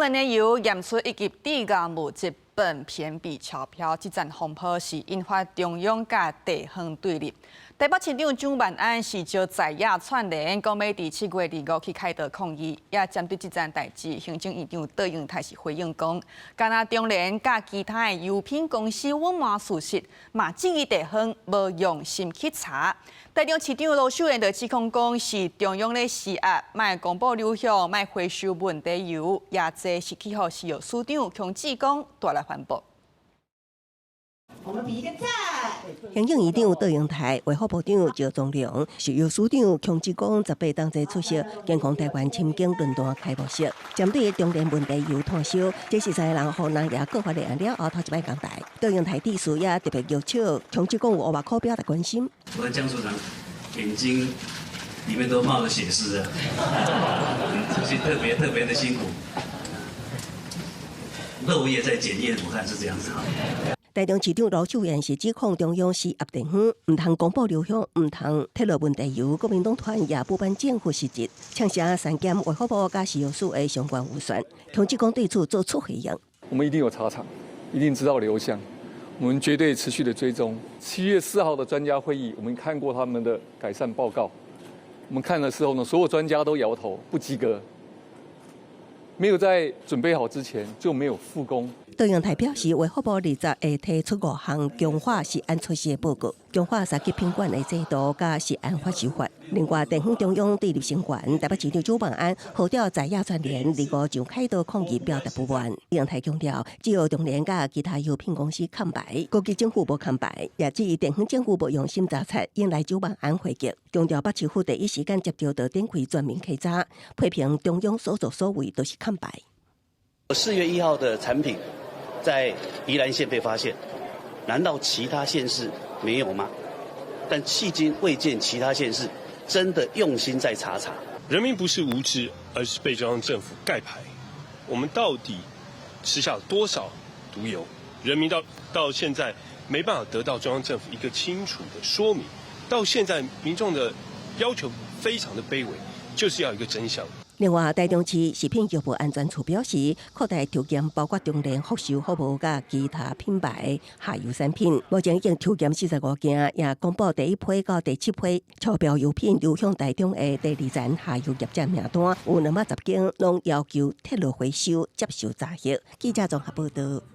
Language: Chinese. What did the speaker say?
輪的油驗出一級低價物質苯偏比超標，這陣風波是引發中央甲地方對立。台北市長蔣萬安是招在野串聯，講要佇7月25去開道抗議。也針對這件代誌，行政院長杜永泰是回應講，敢若中聯甲其他的油品公司隱瞞事實，嘛質疑地方無用心去查。台中市長羅秀燕就指控講是中央咧施壓，賣公布流向，賣回收問題油，也這是去予石油署長強志剛帶來反駁。我們比一個讚。行政院長杜永泰、衛福部長趙宗良、石油署長強志剛18同齊出席健康台灣深耕論壇開幕式。針對中聯問題油探收，這是在人互人也告發了後頭一擺講台。杜永泰地署也特別要求強志剛有500塊表達關心。我的江署長眼睛裡面都冒着血絲了，所以特別的辛苦。肉業在檢驗，我看是這樣子哈。台中市長羅秀燕是指控中央施壓地方，唔通公布流向，唔通揭露問題油。國民黨團也不辦政府實質，搶下刪減衛福部甲石油署的相關預算。強志剛對此做出回應：我們一定有查廠，一定知道流向，我們絕對持續的追蹤。7月4號的專家會議，我們看過他們的改善報告，我們看的時候呢，所有專家都搖頭不及格，沒有在準備好之前就沒有復工。杜永泰表示，衛福部20會提出5項強化食安措施的報告，強化三級品管的制度加食安發收法。另外，地方中央對立成員台北市長蔣萬安號召在野串聯25上開道抗議，表達不滿。杜永泰強調，只有中聯甲其他油品公司空白，國際政府無空白，也指地方政府無用心查冊，引來蔣萬安回擊。強調北市府第一時間接到就展開全面稽查，批評中央所作所為都是空白。4月1號的產品在宜蘭縣被發現，難道其他縣市沒有嗎？但迄今未見其他縣市真的用心在查。人民不是無知，而是被中央政府蓋牌。我們到底吃下了多少毒油？人民到現在沒辦法得到中央政府一個清楚的說明。到現在民眾的要求非常的卑微，就是要一個真相。另外，台中市食品藥物安全處表示，擴大抽檢包括中聯福壽服務甲其他品牌下游產品，目前已經抽檢45件，也公布第1批到第7批超標油品流向台中的第2層下游業者名單，有210間攏要求鐵路回收接受查核。記者綜合報道。